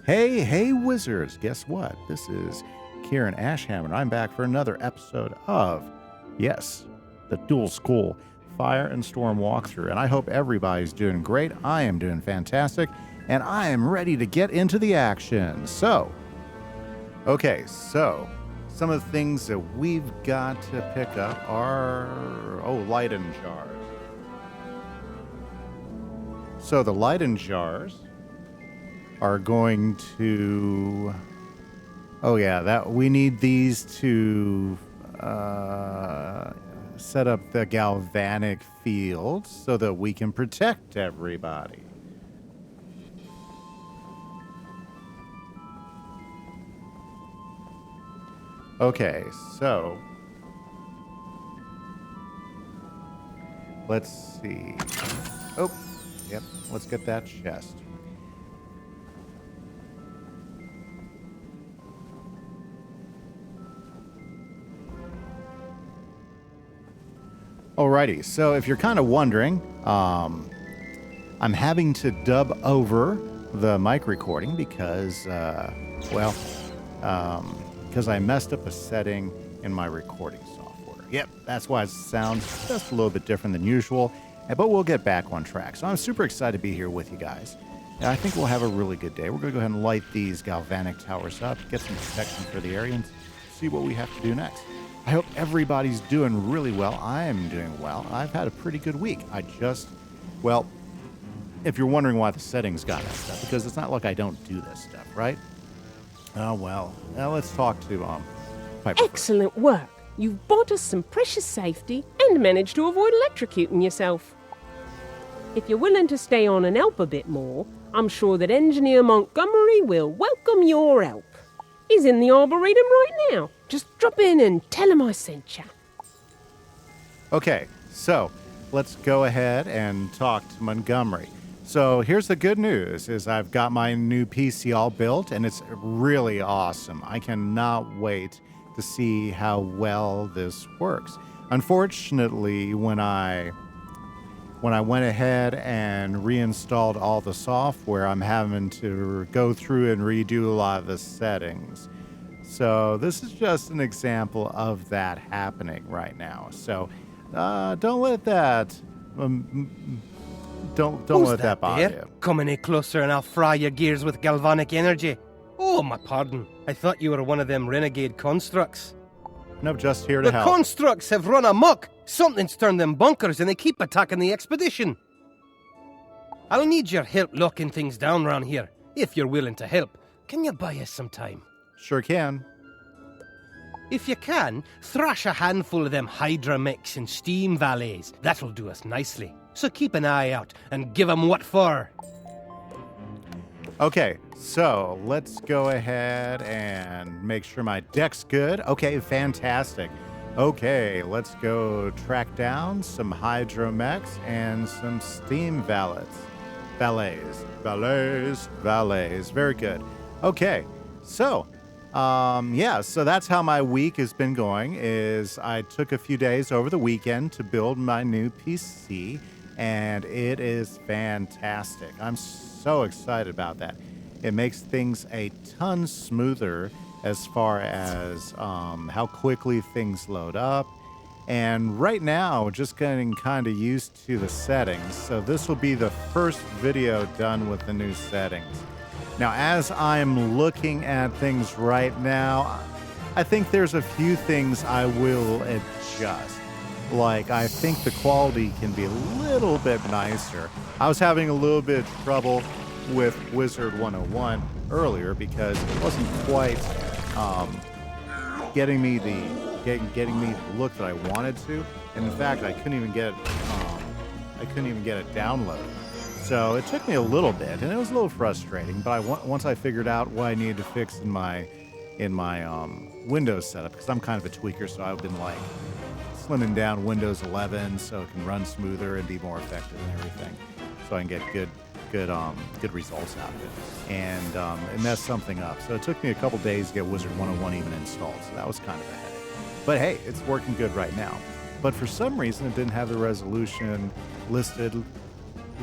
Hey, wizards! Guess what? This is Kieran Ashhammer, and I'm back for another episode of, yes, the Dual School Fire and Storm walkthrough. And I hope everybody's doing great. I am doing fantastic, and I am ready to get into the action. So, some of the things that we've got to pick up are, Leyden jars. So the Leyden jars are going to, we need these to set up the galvanic field so that we can protect everybody. Okay, so let's see. Let's get that chest. Alrighty, so if you're kind of wondering, I'm having to dub over the mic recording because, because I messed up a setting in my recording software. Yep, that's why it sounds just a little bit different than usual, but we'll get back on track. So I'm super excited to be here with you guys. And I think we'll have a really good day. We're going to go ahead and light these galvanic towers up, get some protection for the area, and see what we have to do next. I hope everybody's doing really well. I am doing well. I've had a pretty good week. if you're wondering why the settings got messed up, because it's not like I don't do this stuff, right? Now let's talk to Piper. Excellent work. You've bought us some precious safety and managed to avoid electrocuting yourself. If you're willing to stay on and help a bit more, I'm sure that Engineer Montgomery will welcome your help. He's in the Arboretum right now. Just drop in and tell him I sent you. Okay, so let's go ahead and talk to Montgomery. So here's the good news, is I've got my new PC all built, and it's really awesome. I cannot wait to see how well this works. Unfortunately, when I went ahead and reinstalled all the software, I'm having to go through and redo a lot of the settings. So this is just an example of that happening right now. So don't let that don't let that bother you. Come any closer and I'll fry your gears with galvanic energy. Oh, my pardon. I thought you were one of them renegade constructs. No, just here to help. The constructs have run amok. Something's turned them bunkers and they keep attacking the expedition. I'll need your help locking things down around here. If you're willing to help, can you buy us some time? Sure can. If you can, thrash a handful of them Hydra mechs and steam valets. That'll do us nicely. So keep an eye out and give 'em what for. Okay, so let's go ahead and make sure my deck's good. Okay, fantastic. Okay, let's go track down some Hydromechs and some steam valets. Valets. Very good. Okay, so, so that's how my week has been going, is I took a few days over the weekend to build my new PC, and it is fantastic. I'm so excited about that. It makes things a ton smoother as far as how quickly things load up. And right now, just getting kind of used to the settings. So this will be the first video done with the new settings. Now, as I'm looking at things right now, I think there's a few things I will adjust. Like, I think the quality can be a little bit nicer. I was having a little bit of trouble with Wizard101 earlier because it wasn't quite getting me the look that I wanted to. And in fact, I couldn't even get it downloaded. So it took me a little bit, and it was a little frustrating. But once I figured out what I needed to fix in my Windows setup, because I'm kind of a tweaker, so I've been like slimming down Windows 11 so it can run smoother and be more effective and everything, so I can get good results out of it. And it messed something up. So it took me a couple days to get Wizard101 even installed. So that was kind of a headache. But hey, it's working good right now. But for some reason, it didn't have the resolution listed,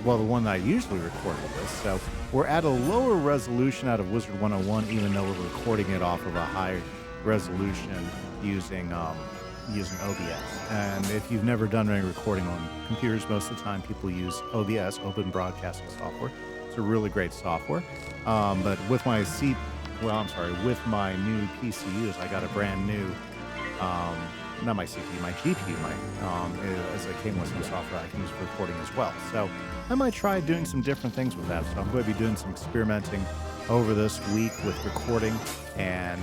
well, the one that I usually record with. So we're at a lower resolution out of Wizard101, even though we're recording it off of a high resolution using OBS. And if you've never done any recording on computers, most of the time people use OBS, Open Broadcasting Software. It's a really great software. But with my with my new PCUs, I got a brand new, not my CPU, my GPU, as it came with some software I can use for recording as well. So I might try doing some different things with that. So I'm going to be doing some experimenting over this week with recording, and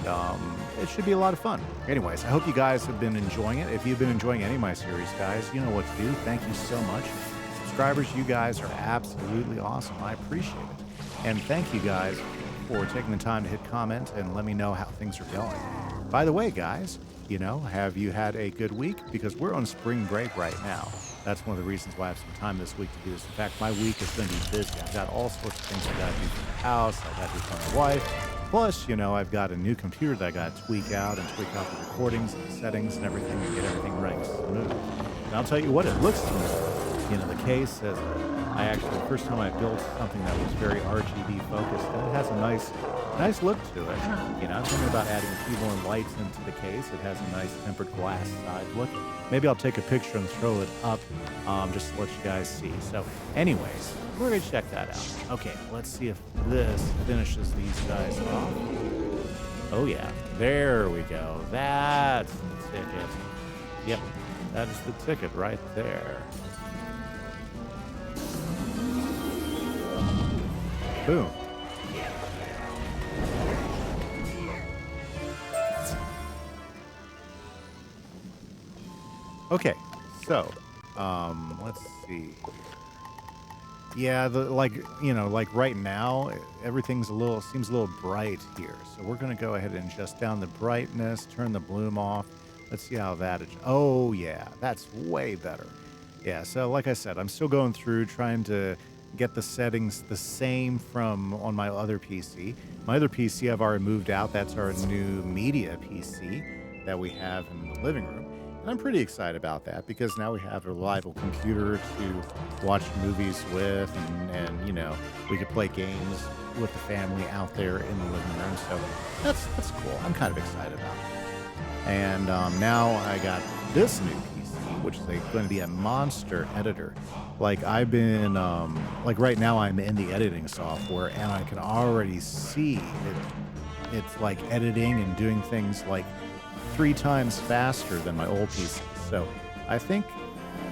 it should be a lot of fun. Anyways, I hope you guys have been enjoying it. If you've been enjoying any of my series, guys, you know what to do. Thank you so much. Subscribers, you guys are absolutely awesome. I appreciate it. And thank you guys for taking the time to hit comment and let me know how things are going. By the way, guys, have you had a good week? Because we're on spring break right now. That's one of the reasons why I have some time this week to do this. In fact, my week is going to be busy. I've got all sorts of things I got to do for the house. I got to do for my wife. Plus, I've got a new computer that I got to tweak out the recordings and the settings and everything to get everything running smooth. And I'll tell you what, it looks smooth. The case says, the first time I built something that was very RGB focused, and it has a nice look to it. I'm thinking about adding a few more lights into the case. It has a nice tempered glass side look. Maybe I'll take a picture and throw it up just to let you guys see. So anyways, we're going to check that out. Okay, let's see if this finishes these guys off. Oh yeah, there we go. That's the ticket. Yep, that is the ticket right there. Boom. Okay, so let's see. Yeah, like right now, everything's seems a little bright here. So we're gonna go ahead and adjust down the brightness, turn the bloom off. Let's see how that is. Oh yeah, that's way better. Yeah, so like I said, I'm still going through trying to get the settings the same from on my other PC. My other PC I've already moved out. That's our new media PC that we have in the living room. And I'm pretty excited about that because now we have a reliable computer to watch movies with, and we could play games with the family out there in the living room. So that's cool. I'm kind of excited about it. And now I got this new PC, which is going to be a monster editor. Like I've been, right now I'm in the editing software, and I can already see it's like editing and doing things like 3 times faster than my old PC. So I think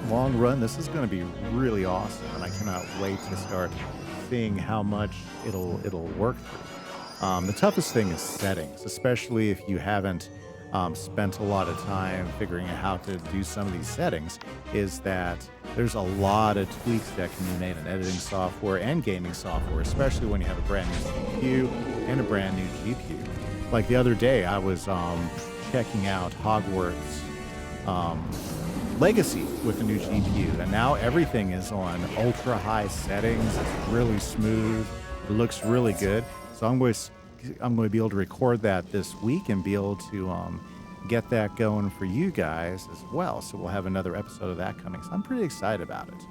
long run, this is going to be really awesome, and I cannot wait to start seeing how much it'll work through. The toughest thing is settings, especially if you haven't spent a lot of time figuring out how to do some of these settings, is that there's a lot of tweaks that can be made in editing software and gaming software, especially when you have a brand new CPU and a brand new GPU. Like the other day, I was checking out Hogwarts Legacy with the new GPU, and now everything is on ultra high settings. It's really smooth. It looks really good. So I'm going to be able to record that this week and be able to get that going for you guys as well. So we'll have another episode of that coming. So I'm pretty excited about it.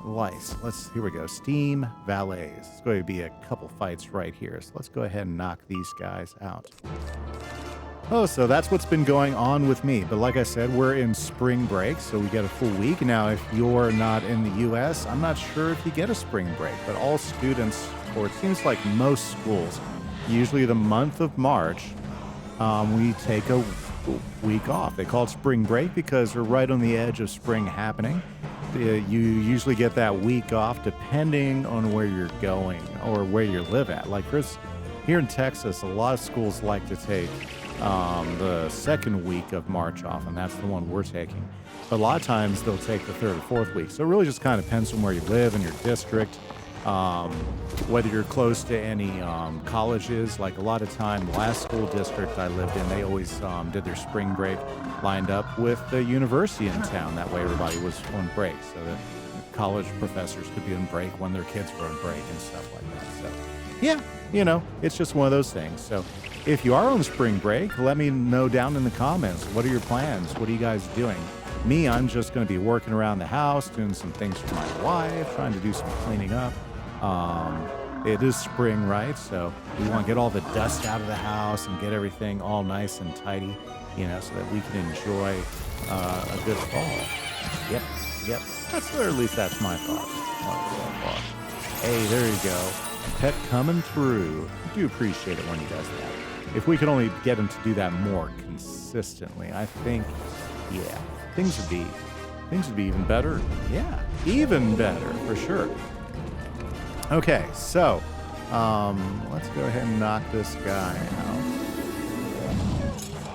Lights. Here we go. Steam Valets. It's going to be a couple fights right here. So let's go ahead and knock these guys out. Oh, so that's what's been going on with me. But like I said, we're in spring break, so we get a full week. Now, if you're not in the U.S., I'm not sure if you get a spring break, but all students, or it seems like most schools, usually the month of March, we take a week off. They call it spring break because we're right on the edge of spring happening. You usually get that week off depending on where you're going or where you live at. Like here in Texas, a lot of schools like to take the second week of March off, and that's the one we're taking. But a lot of times they'll take the third or fourth week. So it really just kind of depends on where you live in your district, whether you're close to any colleges. Like a lot of time, the last school district I lived in, they always did their spring break lined up with the university in town. That way everybody was on break, so that college professors could be on break when their kids were on break and stuff like that. So yeah, it's just one of those things. So if you are on spring break, let me know down in the comments. What are your plans? What are you guys doing? Me, I'm just going to be working around the house, doing some things for my wife, trying to do some cleaning up. it is spring, right? So we want to get all the dust out of the house and get everything all nice and tidy, you know, so that we can enjoy a good fall. Yep. Or at least that's my thoughts so far. Hey, there you go. Pet coming through. I do appreciate it when he does that. If we could only get him to do that more consistently, I think, yeah, things would be even better. Yeah, even better for sure. Okay, so let's go ahead and knock this guy out.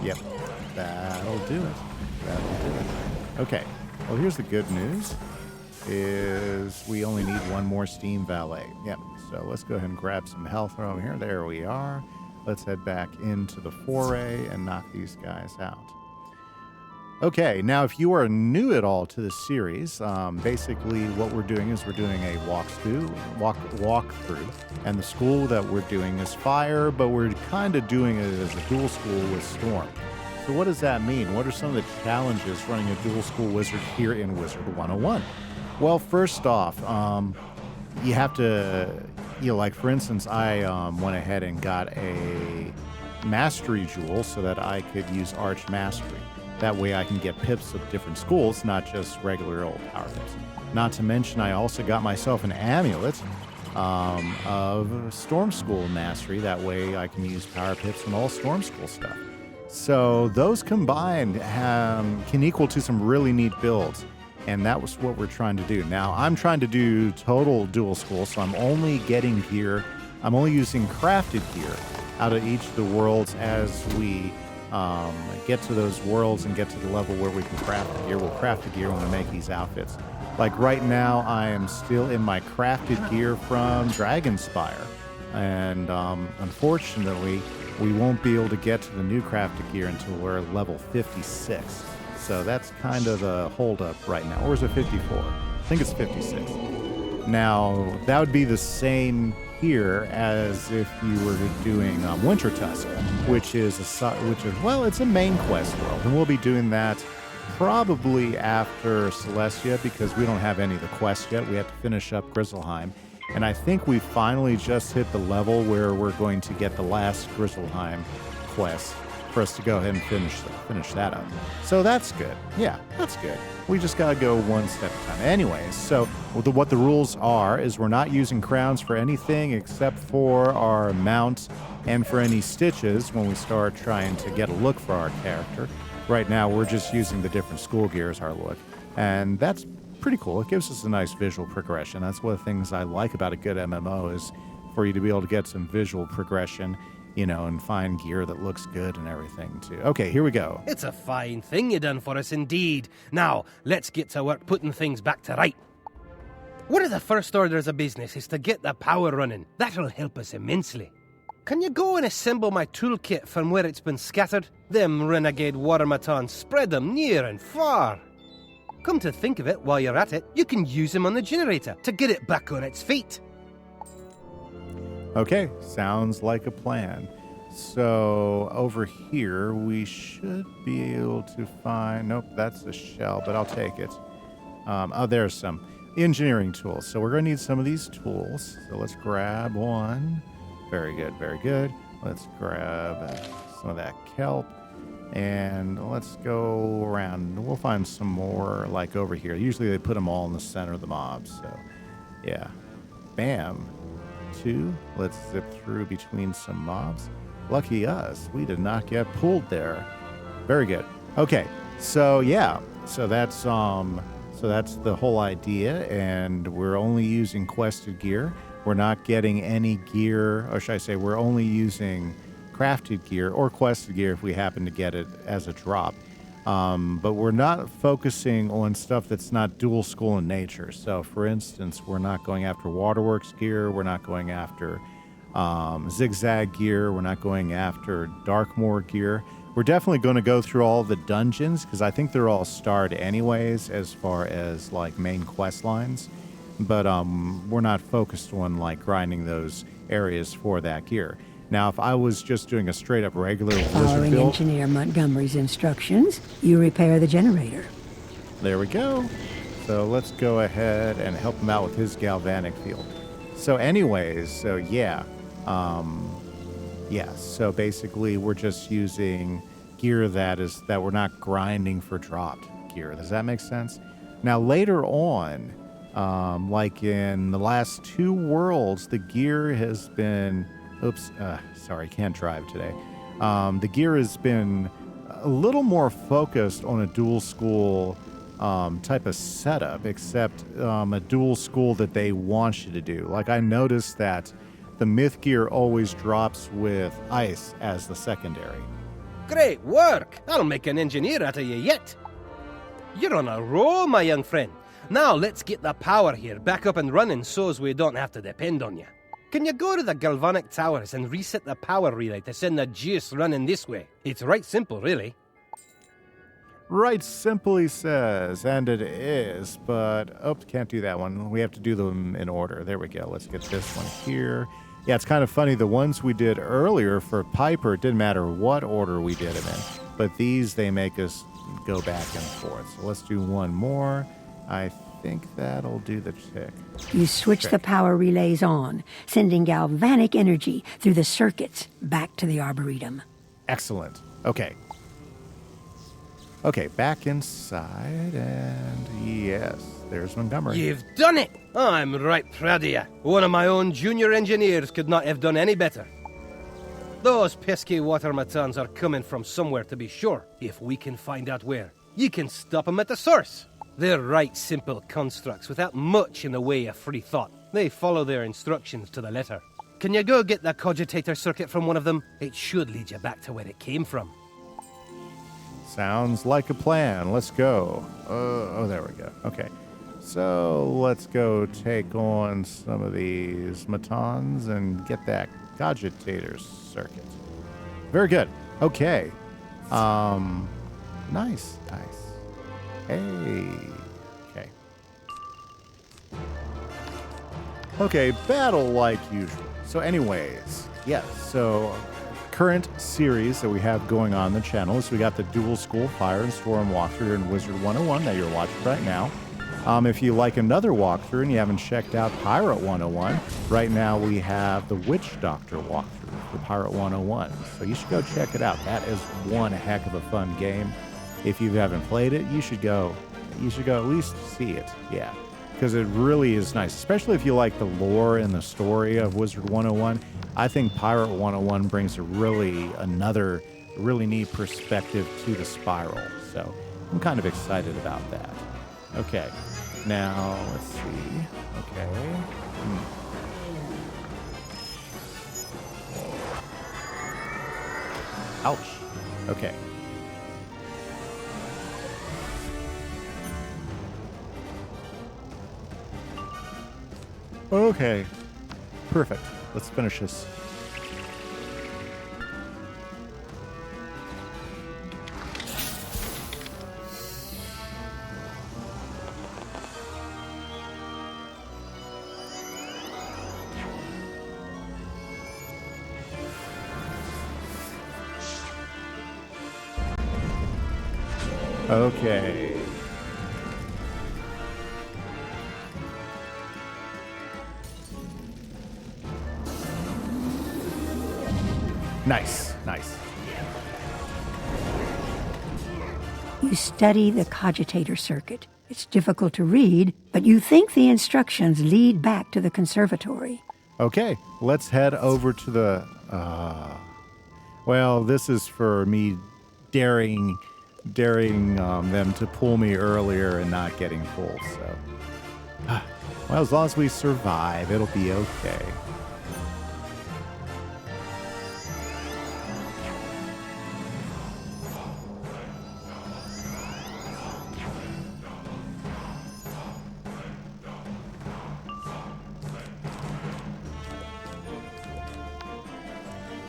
Yep, that'll do it. Okay, well, here's the good news, is we only need one more steam valet. Yep, so let's go ahead and grab some health from here. There we are. Let's head back into the foray and knock these guys out. Okay, now if you are new at all to the series, basically what we're doing is we're doing a walkthrough, and the school that we're doing is fire, but we're kind of doing it as a dual school with storm. So what does that mean? What are some of the challenges running a dual school wizard here in Wizard101? Well, first off, you have to, like for instance, I went ahead and got a mastery jewel so that I could use Arch Mastery. That way I can get pips of different schools, not just regular old power pips. Not to mention I also got myself an amulet of Storm School Mastery. That way I can use power pips and all Storm School stuff. So those combined can equal to some really neat builds. And that was what we're trying to do. Now, I'm trying to do total dual school, so I'm only getting gear. I'm only using crafted gear out of each of the worlds as we get to those worlds and get to the level where we can craft the gear. We'll craft the gear when we make these outfits. Like right now, I am still in my crafted gear from Dragonspire. And unfortunately, we won't be able to get to the new crafted gear until we're level 56. So that's kind of the holdup right now. Or is it 54? I think it's 56. Now, that would be the same here as if you were doing Winter Tusk, which is it's a main quest world, and we'll be doing that probably after Celestia because we don't have any of the quests yet. We have to finish up Grizzleheim, and I think we finally just hit the level where we're going to get the last Grizzleheim quest for us to go ahead and finish that up. So that's good. Yeah, that's good. We just got to go one step at a time. Anyways, so what the rules are is we're not using crowns for anything except for our mount and for any stitches when we start trying to get a look for our character. Right now, we're just using the different school gear as our look. And that's pretty cool. It gives us a nice visual progression. That's one of the things I like about a good MMO is for you to be able to get some visual progression, and find gear that looks good and everything, too. Okay, here we go. It's a fine thing you done for us, indeed. Now, let's get to work putting things back to right. One of the first orders of business is to get the power running. That'll help us immensely. Can you go and assemble my toolkit from where it's been scattered? Them renegade Watermatons spread them near and far. Come to think of it, while you're at it, you can use them on the generator to get it back on its feet. Okay, sounds like a plan. So over here, we should be able to find... Nope, that's a shell, but I'll take it. There's some engineering tools. So we're going to need some of these tools. So let's grab one. Very good, very good. Let's grab some of that kelp. And let's go around. We'll find some more like over here. Usually they put them all in the center of the mobs. So, yeah. Bam. 2. Let's zip through between some mobs. Lucky us, we did not get pulled there. Very good. Okay, so yeah, so that's the whole idea, and we're only using quested gear. We're not getting any gear, or should I say, we're only using crafted gear or quested gear if we happen to get it as a drop. But we're not focusing on stuff that's not dual school in nature. So, for instance, we're not going after Waterworks gear. We're not going after Zigzag gear. We're not going after Darkmoore gear. We're definitely going to go through all the dungeons because I think they're all starred anyways as far as like main quest lines. But we're not focused on like grinding those areas for that gear. Now, if I was just doing a straight-up regular wizard Following build... Engineer Montgomery's instructions, you repair the generator. There we go. So let's go ahead and help him out with his galvanic field. So anyways, so yeah. Yeah, so basically we're just using gear that we're not grinding for dropped gear. Does that make sense? Now later on, like in the last 2 worlds, the gear has been, sorry, can't drive today. The gear has been a little more focused on a dual school type of setup, except a dual school that they want you to do. Like I noticed that the myth gear always drops with ice as the secondary. Great work! I'll make an engineer out of you yet. You're on a roll, my young friend. Now let's get the power here back up and running so's we don't have to depend on you. Can you go to the galvanic towers and reset the power relay to send the Zeus running this way? It's right simple, really. Right simple, he says, and it is, but, can't do that one. We have to do them in order. There we go. Let's get this one here. Yeah, it's kind of funny. The ones we did earlier for Piper, it didn't matter what order we did them in, but these, they make us go back and forth. So let's do one more. I think that'll do the trick. You switch the power relays on, sending galvanic energy through the circuits back to the Arboretum. Excellent. Okay. Okay, back inside, and yes, there's Montgomery. You've done it! I'm right proud of you. One of my own junior engineers could not have done any better. Those pesky Watermatons are coming from somewhere, to be sure. If we can find out where, you can stop them at the source. They're right simple constructs without much in the way of free thought. They follow their instructions to the letter. Can you go get the cogitator circuit from one of them? It should lead you back to where it came from. Sounds like a plan. Let's go. There we go. Okay. So let's go take on some of these Matons and get that cogitator circuit. Very good. Okay. Nice. Hey. Okay. Okay, battle like usual. So anyways, yes, so current series that we have going on the channel is we got the Dual School Fire and Storm walkthrough in Wizard101 that you're watching right now. If you like another walkthrough and you haven't checked out Pirate 101, right now we have the Witch Doctor walkthrough for Pirate 101. So you should go check it out. That is one heck of a fun game. If you haven't played it, you should go at least see it. Yeah, because it really is nice, especially if you like the lore and the story of Wizard 101. I think Pirate 101 brings another really neat perspective to the spiral. So I'm kind of excited about that. Okay, now let's see. Okay. Ouch. Okay. Okay. Perfect. Let's finish this. Okay. Nice. You study the cogitator circuit. It's difficult to read, but you think the instructions lead back to the conservatory. Okay, let's head over to the... well, this is for me daring them to pull me earlier and not getting pulled, so... well, as long as we survive, it'll be okay.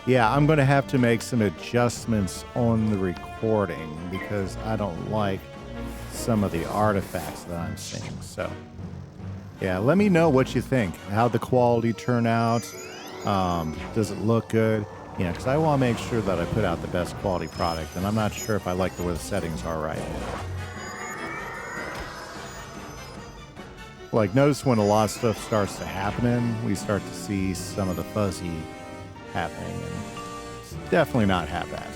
Yeah, I'm going to have to make some adjustments on the recording because I don't like some of the artifacts that I'm seeing. So, yeah, let me know what you think. How'd the quality turn out? Does it look good? You know, because I want to make sure that I put out the best quality product, and I'm not sure if I like the way the settings are right now. Like, notice when a lot of stuff starts to happen, we start to see some of the fuzzy happening. And it's definitely not half bad.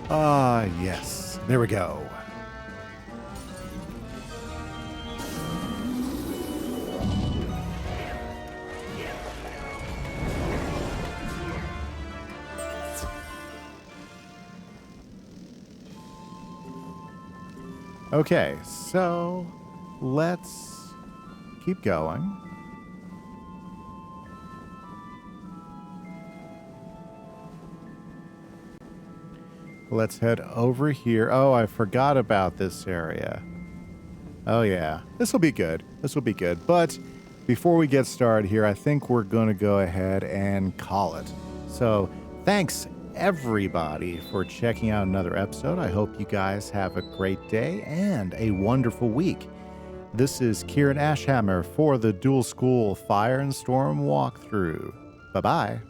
Ah, yes. There we go. Okay, so let's keep going. Let's head over here. Oh, I forgot about this area. Oh, yeah. This will be good. This will be good. But before we get started here, I think we're going to go ahead and call it. So thanks, everybody, for checking out another episode. I hope you guys have a great day and a wonderful week. This is Kieran Ashhammer for the Dual School Fire and Storm walkthrough. Bye-bye.